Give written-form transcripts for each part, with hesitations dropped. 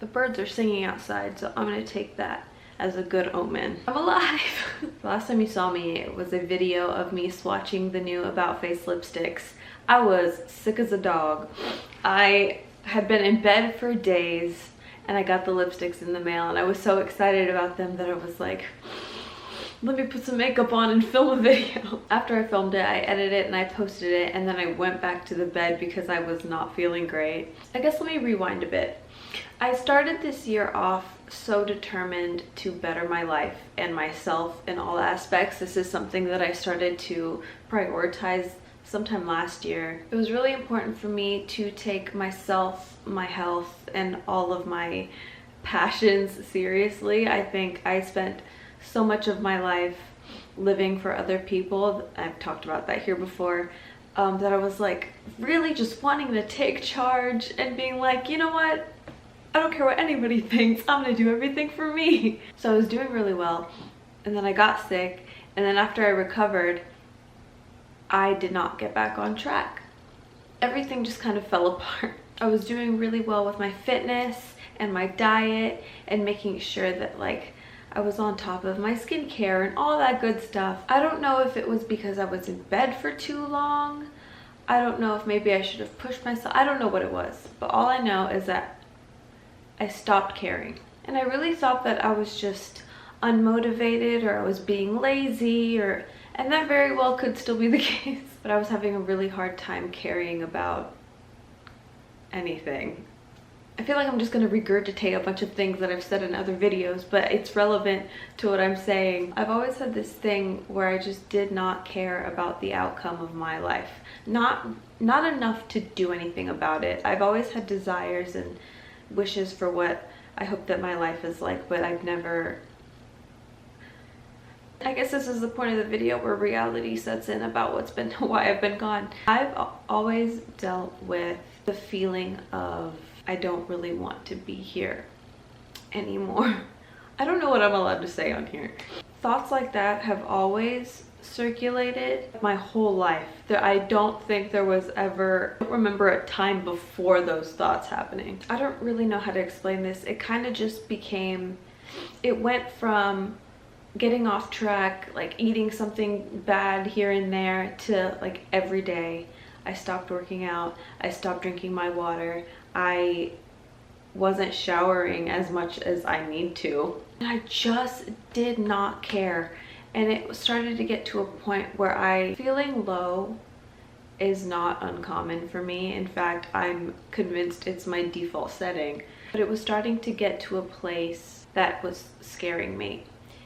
The birds are singing outside, so I'm gonna take that as a good omen. I'm alive! The last time you saw me, it was a video of me swatching the new About Face lipsticks. I was sick as a dog. I had been in bed for days and I got the lipsticks in the mail and I was so excited about them that I was like, let me put some makeup on and film a video. After I filmed it, I edited it and I posted it, and then I went back to the bed because I was not feeling great. I guess let me rewind a bit. I started this year off so determined to better my life and myself in all aspects. This is something that I started to prioritize sometime last year. It was really important for me to take myself, my health, and all of my passions seriously. I think I spent so much of my life living for other people. I've talked about that here before. That I was like really just wanting to take charge and being like, you know what? I don't care what anybody thinks. I'm gonna do everything for me. So I was doing really well, and then I got sick, and then after I recovered, I did not get back on track. Everything just kind of fell apart. I was doing really well with my fitness and my diet and making sure that like I was on top of my skincare and all that good stuff. I don't know if it was because I was in bed for too long. I don't know if maybe I should have pushed myself. I don't know what it was, but all I know is that I stopped caring. And I really thought that I was just unmotivated, or I was being lazy, and that very well could still be the case. But I was having a really hard time caring about anything. I feel like I'm just going to regurgitate a bunch of things that I've said in other videos, but it's relevant to what I'm saying. I've always had this thing where I just did not care about the outcome of my life. Not enough to do anything about it. I've always had desires and wishes for what I hope that my life is like, but I've never... I guess this is the point of the video where reality sets in about why I've been gone. I've always dealt with the feeling of I don't really want to be here anymore. I don't know what I'm allowed to say on here. Thoughts like that have always circulated my whole life. I don't think there was ever, I don't remember a time before those thoughts happening. I don't really know how to explain this. It kind of just became, it went from getting off track, like eating something bad here and there, to like every day I stopped working out, I stopped drinking my water, I wasn't showering as much as I need to. I just did not care. And it started to get to a point where feeling low is not uncommon for me. In fact, I'm convinced it's my default setting. But it was starting to get to a place that was scaring me.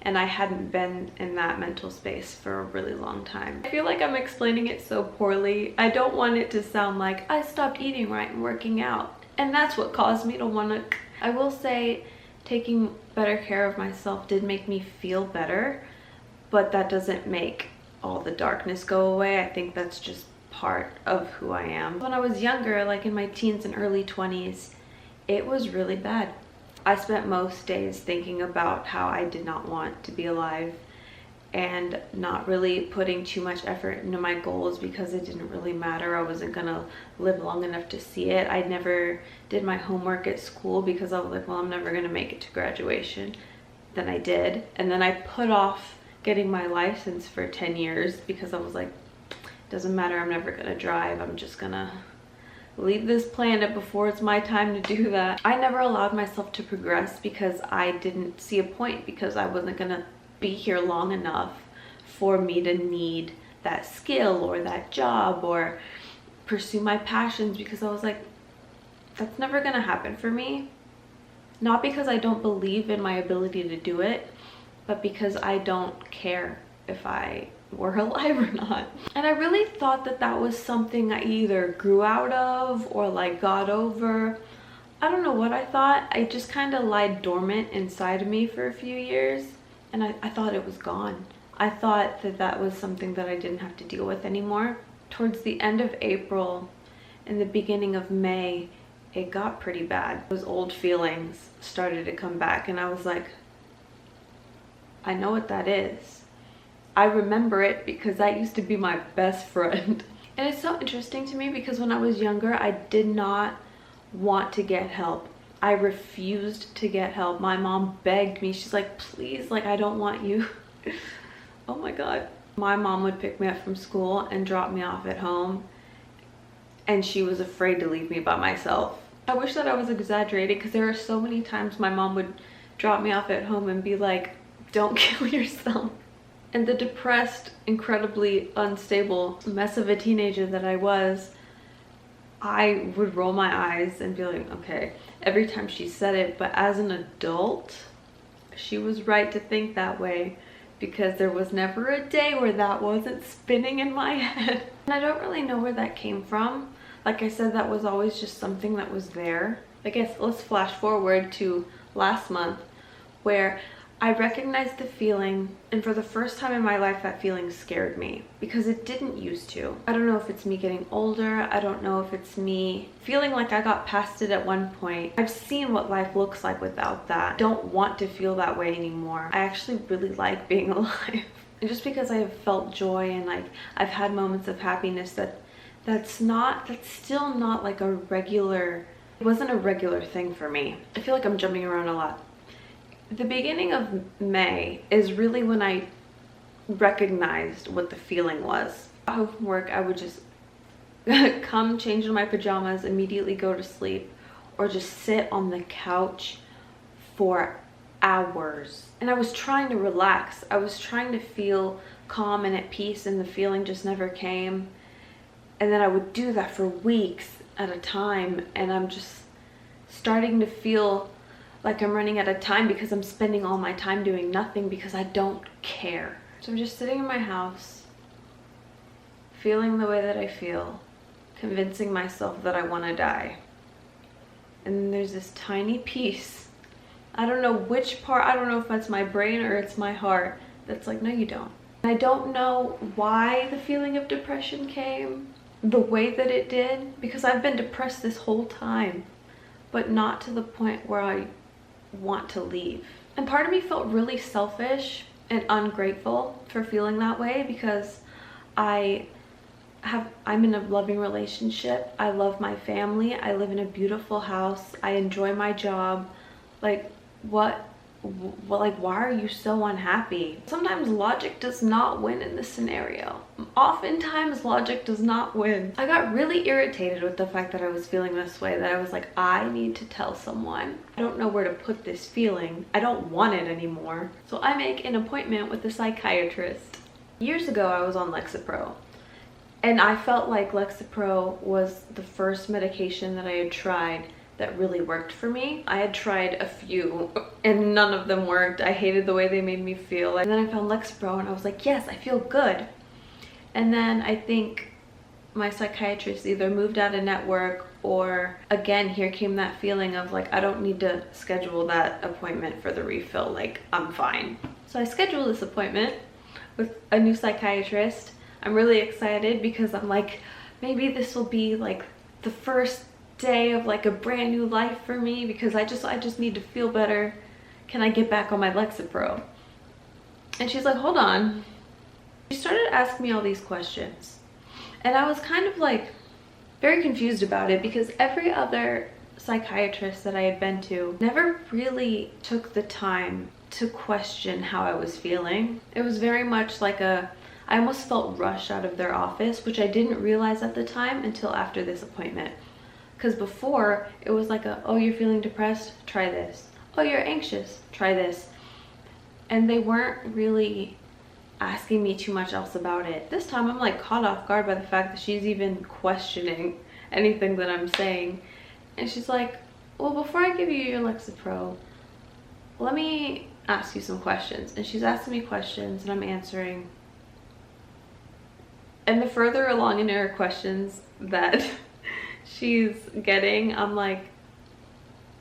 And I hadn't been in that mental space for a really long time. I feel like I'm explaining it so poorly. I don't want it to sound like I stopped eating right and working out, and that's what caused me to want to... I will say taking better care of myself did make me feel better, but that doesn't make all the darkness go away. I think that's just part of who I am. When I was younger, like in my teens and early 20s, it was really bad. I spent most days thinking about how I did not want to be alive and not really putting too much effort into my goals because it didn't really matter. I wasn't gonna live long enough to see it. I never did my homework at school because I was like, well, I'm never gonna make it to graduation. Then I did, and then I put off getting my license for 10 years because I was like, doesn't matter, I'm never gonna drive. I'm just gonna leave this planet before it's my time to do that. I never allowed myself to progress because I didn't see a point, because I wasn't gonna be here long enough for me to need that skill or that job or pursue my passions, because I was like, that's never gonna happen for me. Not because I don't believe in my ability to do it, but because I don't care if I were alive or not. And I really thought that that was something I either grew out of or like got over. I don't know what I thought. I just kind of lied dormant inside of me for a few years, and I thought it was gone. I thought that that was something that I didn't have to deal with anymore. Towards the end of April and the beginning of May, it got pretty bad. Those old feelings started to come back, and I was like, I know what that is. I remember it because that used to be my best friend. And it's so interesting to me because when I was younger, I did not want to get help. I refused to get help. My mom begged me. She's like, please, like, I don't want you. Oh my God. My mom would pick me up from school and drop me off at home, and she was afraid to leave me by myself. I wish that I was exaggerating, because there are so many times my mom would drop me off at home and be like, don't kill yourself. And the depressed, incredibly unstable mess of a teenager that I was, I would roll my eyes and be like, okay, every time she said it. But as an adult, she was right to think that way, because there was never a day where that wasn't spinning in my head. And I don't really know where that came from. Like I said, that was always just something that was there. I guess let's flash forward to last month, where I recognized the feeling, and for the first time in my life, that feeling scared me, because it didn't used to. I don't know if it's me getting older. I don't know if it's me feeling like I got past it at one point. I've seen what life looks like without that. I don't want to feel that way anymore. I actually really like being alive. And just because I have felt joy and like I've had moments of happiness, that's still not like a regular, it wasn't a regular thing for me. I feel like I'm jumping around a lot. The beginning of May is really when I recognized what the feeling was. Home from work, I would just come, change into my pajamas, immediately go to sleep, or just sit on the couch for hours. And I was trying to relax. I was trying to feel calm and at peace, and the feeling just never came. And then I would do that for weeks at a time, and I'm just starting to feel like I'm running out of time, because I'm spending all my time doing nothing because I don't care. So I'm just sitting in my house, feeling the way that I feel, convincing myself that I want to die. And then there's this tiny piece, I don't know which part, I don't know if that's my brain or it's my heart, that's like, no, you don't. I don't know why the feeling of depression came the way that it did, because I've been depressed this whole time, but not to the point where I want to leave. And part of me felt really selfish and ungrateful for feeling that way, because I'm in a loving relationship. I love my family. I live in a beautiful house. I enjoy my job. Like, why are you so unhappy? Sometimes logic does not win in this scenario. Oftentimes logic does not win. I got really irritated with the fact that I was feeling this way, that I was like, I need to tell someone. I don't know where to put this feeling. I don't want it anymore. So I make an appointment with a psychiatrist. Years ago, I was on Lexapro, and I felt like Lexapro was the first medication that I had tried that really worked for me. I had tried a few and none of them worked. I hated the way they made me feel. And then I found Lexapro and I was like, yes, I feel good. And then I think my psychiatrist either moved out of network, or again, here came that feeling of like, I don't need to schedule that appointment for the refill. Like, I'm fine. So I scheduled this appointment with a new psychiatrist. I'm really excited because I'm like, maybe this will be like the first day of like a brand new life for me, because I just need to feel better. Can I get back on my Lexapro? And she's like, hold on. She started asking me all these questions, and I was kind of like very confused about it, because every other psychiatrist that I had been to never really took the time to question how I was feeling. It was very much like I almost felt rushed out of their office, which I didn't realize at the time until after this appointment. Because before, it was like oh, you're feeling depressed? Try this. Oh, you're anxious? Try this. And they weren't really asking me too much else about it. This time, I'm like caught off guard by the fact that she's even questioning anything that I'm saying. And she's like, well, before I give you your Lexapro, let me ask you some questions. And she's asking me questions and I'm answering. And the further along in her questions that she's getting, I'm like,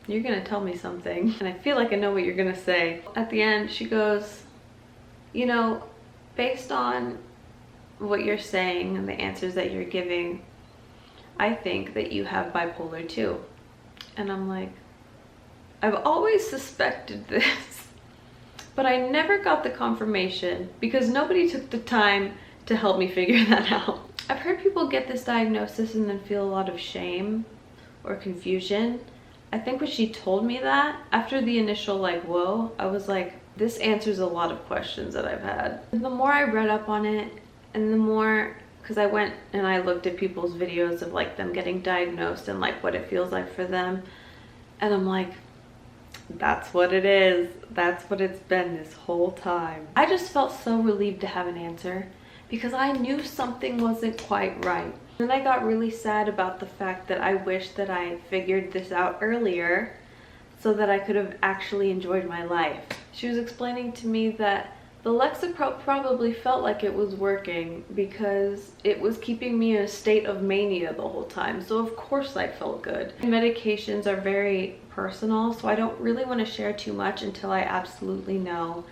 you're gonna tell me something, and I feel like I know what you're gonna say. At the end, she goes, you know, based on what you're saying and the answers that you're giving, I think that you have bipolar II. And I'm like, I've always suspected this, but I never got the confirmation because nobody took the time to help me figure that out. I've heard people get this diagnosis and then feel a lot of shame or confusion. I think when she told me that, after the initial like, whoa, I was like, this answers a lot of questions that I've had. And the more I read up on it, and the more, because I went and I looked at people's videos of like them getting diagnosed and like what it feels like for them. And I'm like, that's what it is. That's what it's been this whole time. I just felt so relieved to have an answer because I knew something wasn't quite right. Then I got really sad about the fact that I wish that I figured this out earlier so that I could have actually enjoyed my life. She was explaining to me that the Lexapro probably felt like it was working because it was keeping me in a state of mania the whole time. So of course I felt good. Medications are very personal, so I don't really want to share too much until I absolutely know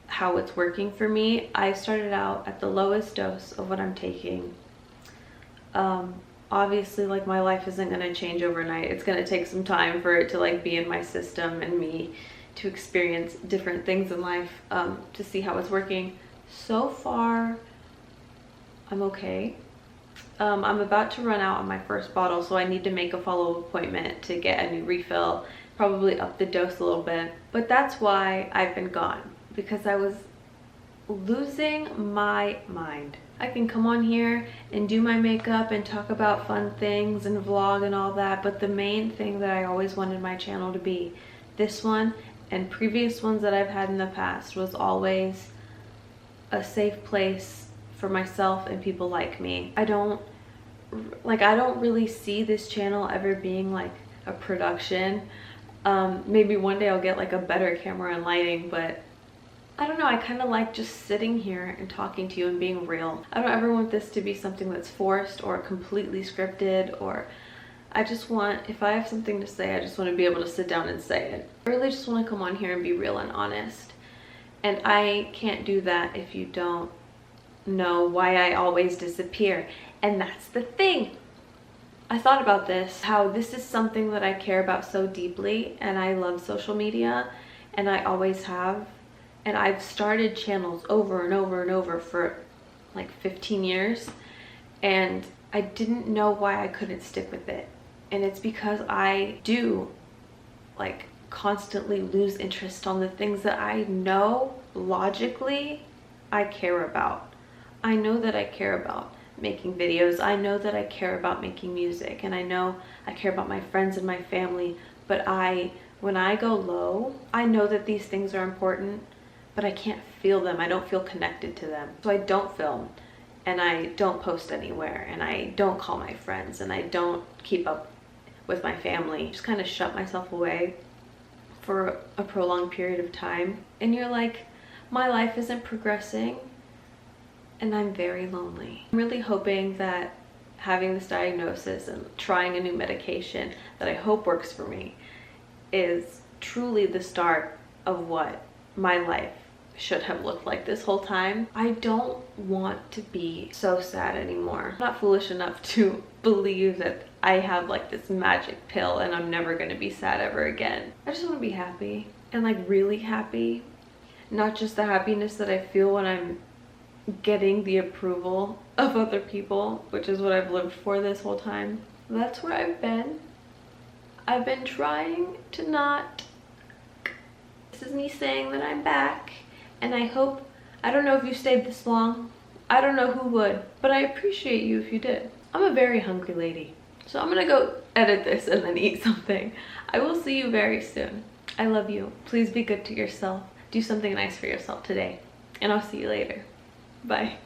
how it's working for me. I started out at the lowest dose of what I'm taking. Obviously, like, my life isn't going to change overnight. It's going to take some time for it to like be in my system and me to experience different things in life, to see how it's working. So far, I'm okay. I'm about to run out on my first bottle, so I need to make a follow-up appointment to get a new refill, probably up the dose a little bit. But that's why I've been gone, because I was losing my mind. I can come on here and do my makeup and talk about fun things and vlog and all that, but the main thing that I always wanted my channel to be, this one and previous ones that I've had in the past, was always a safe place for myself and people like me. I don't really see this channel ever being like a production. Maybe one day I'll get like a better camera and lighting, but I don't know, I kind of like just sitting here and talking to you and being real. I don't ever want this to be something that's forced or completely scripted, or I just want, if I have something to say, I just want to be able to sit down and say it. I really just want to come on here and be real and honest. And I can't do that if you don't know why I always disappear. And that's the thing. I thought about this, how this is something that I care about so deeply, and I love social media, and I always have. And I've started channels over and over and over for like 15 years, and I didn't know why I couldn't stick with it. And it's because I do like constantly lose interest on the things that I know logically I care about. I know that I care about making videos. I know that I care about making music, and I know I care about my friends and my family. But when I go low, I know that these things are important, but I can't feel them. I don't feel connected to them. So I don't film, and I don't post anywhere, and I don't call my friends, and I don't keep up with my family. Just kind of shut myself away for a prolonged period of time. And you're like, my life isn't progressing, and I'm very lonely. I'm really hoping that having this diagnosis and trying a new medication that I hope works for me is truly the start of what my life should have looked like this whole time. I don't want to be so sad anymore. I'm not foolish enough to believe that I have like this magic pill and I'm never going to be sad ever again. I just want to be happy, and like really happy. Not just the happiness that I feel when I'm getting the approval of other people, which is what I've lived for this whole time. That's where I've been. I've been trying to not. This is me saying that I'm back, and I hope, I don't know if you stayed this long. I don't know who would, but I appreciate you if you did. I'm a very hungry lady, so I'm gonna go edit this and then eat something. I will see you very soon. I love you. Please be good to yourself. Do something nice for yourself today, and I'll see you later. Bye.